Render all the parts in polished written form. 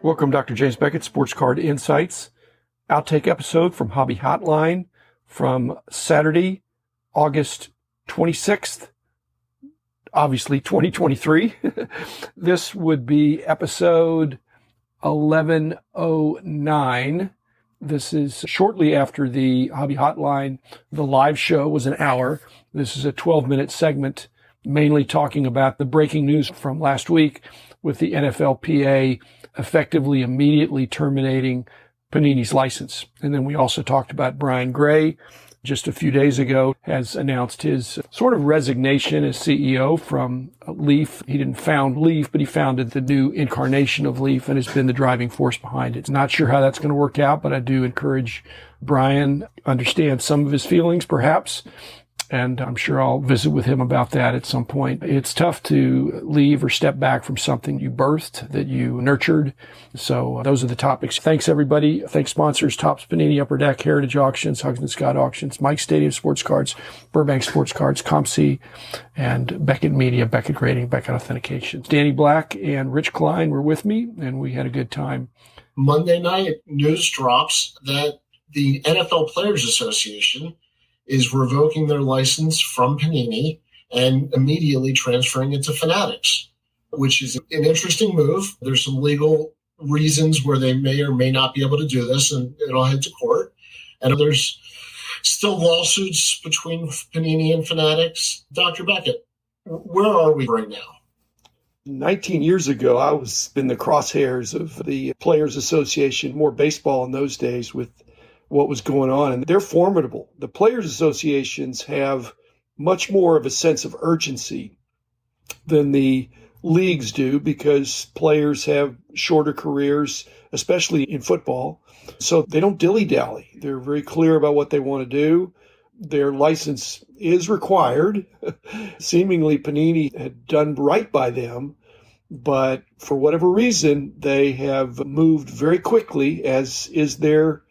Welcome, Dr. James Beckett, Sports Card Insights. Outtake episode from Hobby Hotline from Saturday, August 26th, obviously 2023. This would be episode 1109. This is shortly after the Hobby Hotline. The live show was an hour. This is a 12-minute segment, mainly talking about the breaking news from last week with the NFLPA effectively immediately terminating Panini's license. And then we also talked about Brian Gray, just a few days ago, has announced his sort of resignation as CEO from Leaf. He didn't found Leaf, but he founded the new incarnation of Leaf and has been the driving force behind it. Not sure how that's going to work out, but I do encourage Brian, understand some of his feelings, perhaps. And I'm sure I'll visit with him about that at some point. It's tough to leave or step back from something you birthed, that you nurtured. So those are the topics. Thanks, everybody. Thanks, sponsors, Topps Panini, Upper Deck, Heritage Auctions, Huggins & Scott Auctions, Mike Stadium Sports Cards, Burbank Sports Cards, ComC, and Beckett Media, Beckett Grading, Beckett Authentication. Danny Black and Rich Klein were with me, and we had a good time. Monday night, news drops that the NFL Players Association is revoking their license from Panini and immediately transferring it to Fanatics, which is an interesting move. There's some legal reasons where they may or may not be able to do this, and it'll head to court. And there's still lawsuits between Panini and Fanatics. Dr. Beckett, where are we right now? 19 years ago, I was in the crosshairs of the Players Association, more baseball in those days, with what was going on. And they're formidable. The players associations have much more of a sense of urgency than the leagues do, because players have shorter careers, especially in football. So they don't dilly-dally. They're very clear about what they want to do. Their license is required. Seemingly Panini had done right by them, but for whatever reason, they have moved very quickly, as is their,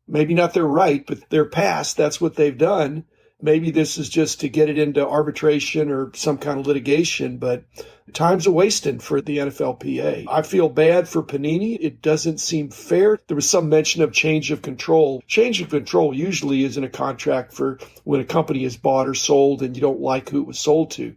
maybe not their right, but their past. That's what they've done. Maybe this is just to get it into arbitration or some kind of litigation, but time's a wasting for the NFLPA. I feel bad for Panini. It doesn't seem fair. There was some mention of change of control. Change of control usually is in a contract for when a company is bought or sold and you don't like who it was sold to.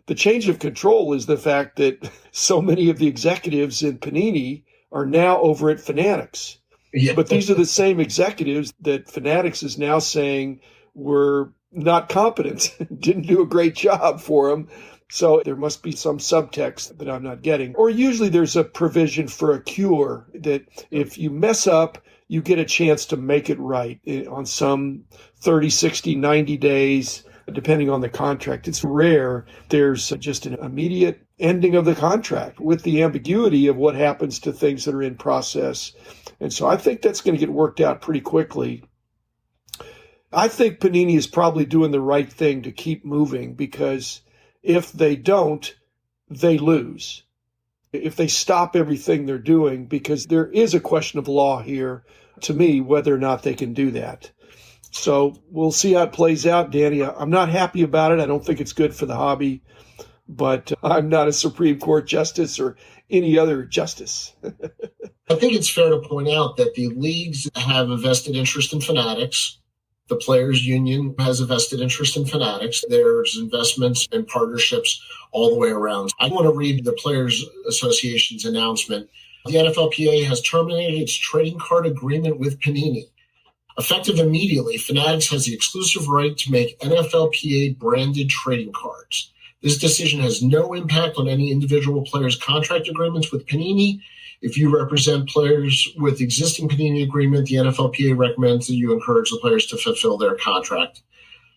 The change of control is the fact that so many of the executives in Panini are now over at Fanatics. Yeah. But these are the same executives that Fanatics is now saying were not competent, didn't do a great job for them. So there must be some subtext that I'm not getting. Or usually there's a provision for a cure, that if you mess up, you get a chance to make it right on some 30, 60, 90 days, depending on the contract. It's rare. There's just an immediate ending of the contract with the ambiguity of what happens to things that are in process. And so I think that's going to get worked out pretty quickly. I think Panini is probably doing the right thing to keep moving, because if they don't, they lose. If they stop everything they're doing, because there is a question of law here, to me, whether or not they can do that. So we'll see how it plays out, Danny. I'm not happy about it. I don't think it's good for the hobby, but I'm not a Supreme Court justice or any other justice. I think it's fair to point out that the leagues have a vested interest in Fanatics. The Players Union has a vested interest in Fanatics. There's investments and partnerships all the way around. I want to read the Players Association's announcement. The NFLPA has terminated its trading card agreement with Panini. Effective immediately, Fanatics has the exclusive right to make NFLPA branded trading cards. This decision has no impact on any individual player's contract agreements with Panini. If you represent players with existing Panini agreement, the NFLPA recommends that you encourage the players to fulfill their contract.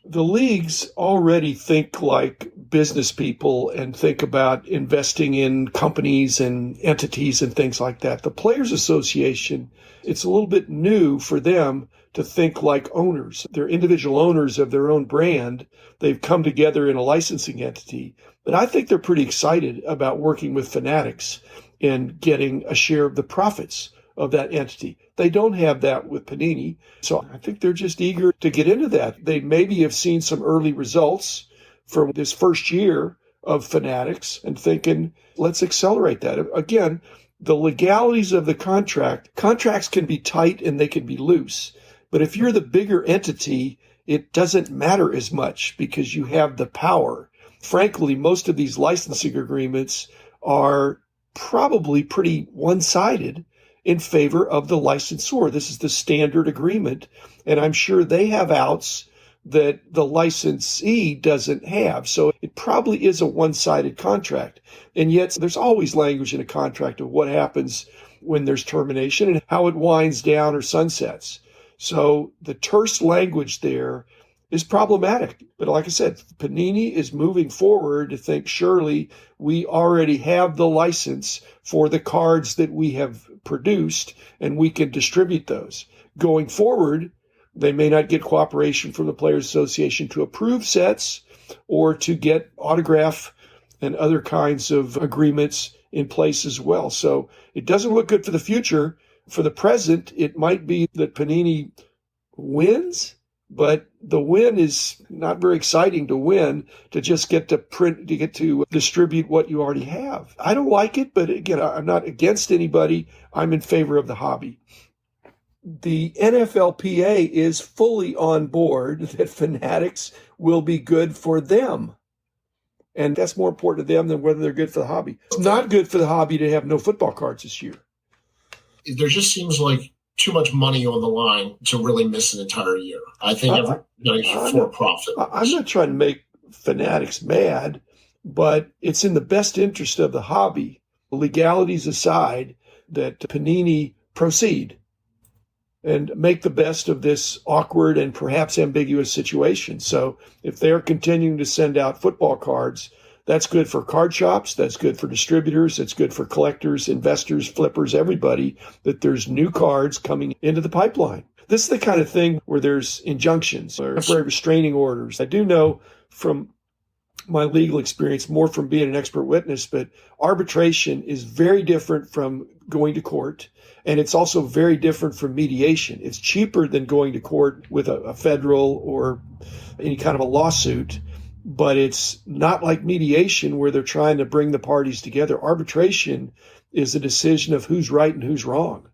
The leagues already think like business people and think about investing in companies and entities and things like that. The Players Association, it's a little bit new for them to think like owners. They're individual owners of their own brand. They've come together in a licensing entity. But I think they're pretty excited about working with Fanatics and getting a share of the profits of that entity. They don't have that with Panini. So I think they're just eager to get into that. They maybe have seen some early results from this first year of Fanatics and thinking, let's accelerate that. Again, the legalities of the contracts can be tight and they can be loose. But if you're the bigger entity, it doesn't matter as much because you have the power. Frankly, most of these licensing agreements are probably pretty one-sided in favor of the licensor. This is the standard agreement, and I'm sure they have outs that the licensee doesn't have. So it probably is a one-sided contract. And yet there's always language in a contract of what happens when there's termination and how it winds down or sunsets. So the terse language there is problematic. But like I said, Panini is moving forward to think surely we already have the license for the cards that we have produced and we can distribute those. Going forward, they may not get cooperation from the Players Association to approve sets or to get autograph and other kinds of agreements in place as well. So it doesn't look good for the future. For the present, it might be that Panini wins, but the win is not very exciting to win, to just get to print, to get to distribute what you already have. I don't like it, but again, I'm not against anybody. I'm in favor of the hobby. The NFLPA is fully on board that Fanatics will be good for them. And that's more important to them than whether they're good for the hobby. It's not good for the hobby to have no football cards this year. There just seems like too much money on the line to really miss an entire year. I think everybody's for profit. I'm not trying to make Fanatics mad, but it's in the best interest of the hobby, legalities aside, that Panini proceed and make the best of this awkward and perhaps ambiguous situation. So if they're continuing to send out football cards, that's good for card shops, that's good for distributors, it's good for collectors, investors, flippers, everybody, that there's new cards coming into the pipeline. This is the kind of thing where there's injunctions or temporary restraining orders. I do know from my legal experience, more from being an expert witness, but arbitration is very different from going to court. And it's also very different from mediation. It's cheaper than going to court with a federal or any kind of a lawsuit, but it's not like mediation where they're trying to bring the parties together. Arbitration is a decision of who's right and who's wrong.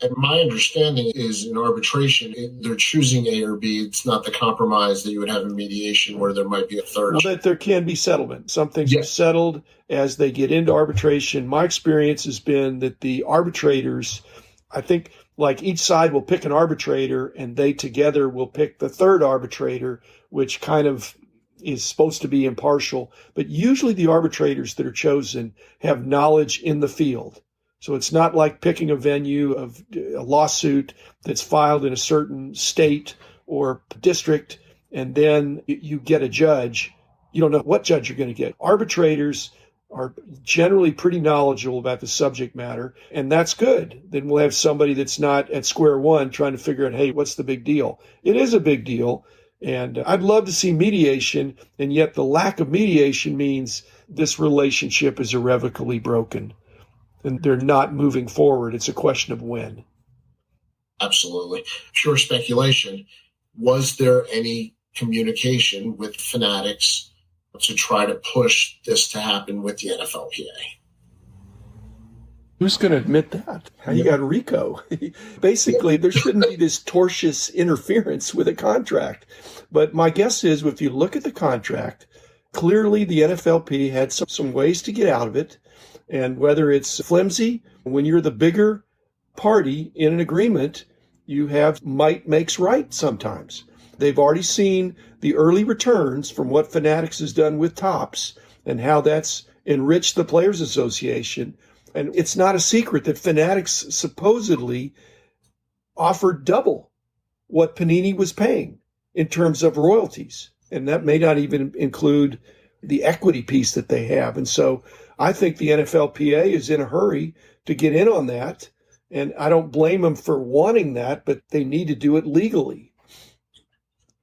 And my understanding is in arbitration, they're choosing A or B. It's not the compromise that you would have in mediation where there might be a third. Well, that there can be settlement. Some things are settled as they get into arbitration. My experience has been that the arbitrators, I think, like each side will pick an arbitrator and they together will pick the third arbitrator, which kind of is supposed to be impartial. But usually the arbitrators that are chosen have knowledge in the field. So it's not like picking a venue of a lawsuit that's filed in a certain state or district, and then you get a judge. You don't know what judge you're going to get. Arbitrators are generally pretty knowledgeable about the subject matter, and that's good. Then we'll have somebody that's not at square one trying to figure out, hey, what's the big deal? It is a big deal, and I'd love to see mediation, and yet the lack of mediation means this relationship is irrevocably broken. And they're not moving forward. It's a question of when. Absolutely. Pure speculation. Was there any communication with Fanatics to try to push this to happen with the NFLPA? Who's going to admit that? You got Rico. Basically, there shouldn't be this tortious interference with a contract. But my guess is if you look at the contract, clearly the NFLPA had some ways to get out of it. And whether it's flimsy, when you're the bigger party in an agreement, you have might makes right sometimes. They've already seen the early returns from what Fanatics has done with Topps and how that's enriched the Players Association. And it's not a secret that Fanatics supposedly offered double what Panini was paying in terms of royalties. And that may not even include the equity piece that they have. And so I think the NFLPA is in a hurry to get in on that. And I don't blame them for wanting that, but they need to do it legally.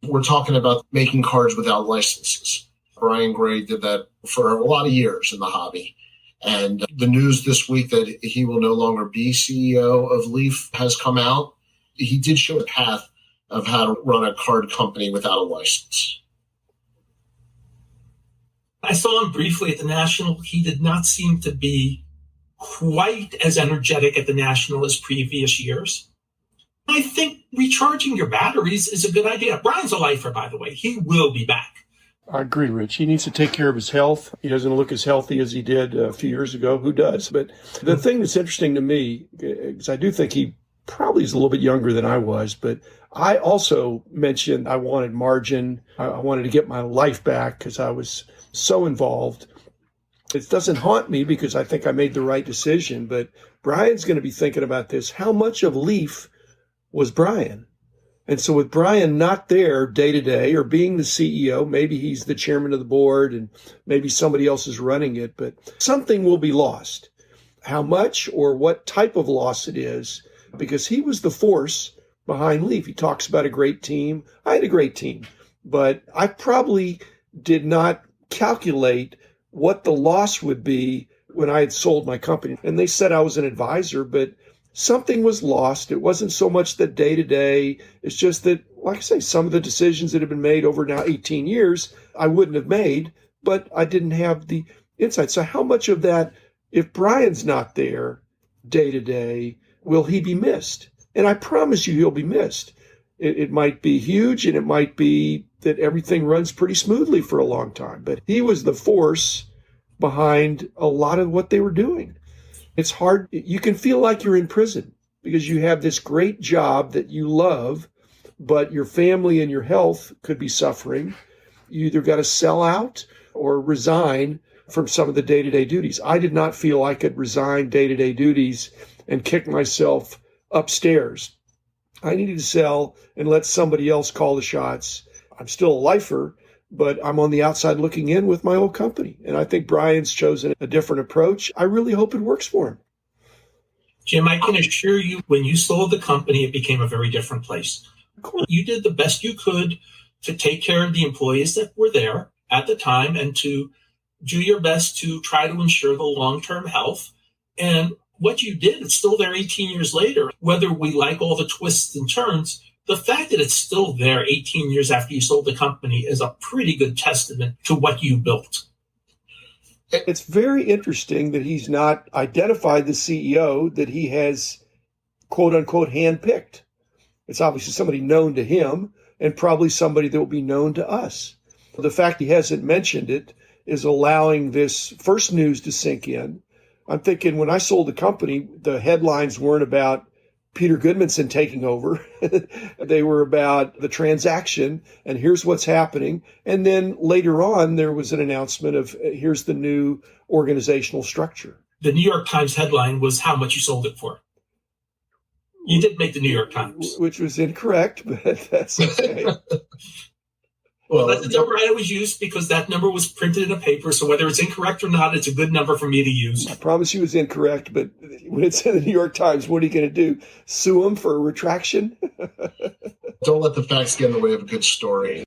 We're talking about making cards without licenses. Brian Gray did that for a lot of years in the hobby. And the news this week that he will no longer be CEO of Leaf has come out. He did show a path of how to run a card company without a license. I saw him briefly at the National. He did not seem to be quite as energetic at the National as previous years. I think recharging your batteries is a good idea. Brian's a lifer, by the way. He will be back. I agree, Rich. He needs to take care of his health. He doesn't look as healthy as he did a few years ago. Who does? But the thing that's interesting to me, because I do think he probably is a little bit younger than I was, but I also mentioned I wanted margin. I wanted to get my life back because I was so involved. It doesn't haunt me because I think I made the right decision, but Brian's going to be thinking about this. How much of Leaf was Brian? And so with Brian not there day to day or being the CEO, maybe he's the chairman of the board and maybe somebody else is running it, but something will be lost. How much or what type of loss it is, because he was the force behind Leaf. He talks about a great team. I had a great team, but I probably did not calculate what the loss would be when I had sold my company. And they said I was an advisor, but something was lost. It wasn't so much the day to day. It's just that, like I say, some of the decisions that have been made over now 18 years, I wouldn't have made, but I didn't have the insight. So how much of that, if Brian's not there day to day, will he be missed? And I promise you he'll be missed. It might be huge and it might be that everything runs pretty smoothly for a long time, but he was the force behind a lot of what they were doing. It's hard. You can feel like you're in prison because you have this great job that you love, but your family and your health could be suffering. You either got to sell out or resign from some of the day-to-day duties. I did not feel I could resign day-to-day duties and kick myself upstairs. I needed to sell and let somebody else call the shots. I'm still a lifer, but I'm on the outside looking in with my old company. And I think Brian's chosen a different approach. I really hope it works for him. Jim, I can assure you, when you sold the company, it became a very different place. You did the best you could to take care of the employees that were there at the time and to do your best to try to ensure the long-term health. And what you did, it's still there 18 years later. Whether we like all the twists and turns, the fact that it's still there 18 years after you sold the company is a pretty good testament to what you built. It's very interesting that he's not identified the CEO that he has, quote unquote, handpicked. It's obviously somebody known to him and probably somebody that will be known to us. The fact he hasn't mentioned it is allowing this first news to sink in. I'm thinking when I sold the company, the headlines weren't about Peter Goodmanson taking over. They were about the transaction and here's what's happening. And then later on, there was an announcement of here's the new organizational structure. The New York Times headline was how much you sold it for. You did make the New York Times. Which was incorrect, but that's okay. Well, that's the number I always use because that number was printed in a paper. So whether it's incorrect or not, it's a good number for me to use. I promise you it was incorrect, but when it's in the New York Times, what are you going to do? Sue them for a retraction? Don't let the facts get in the way of a good story.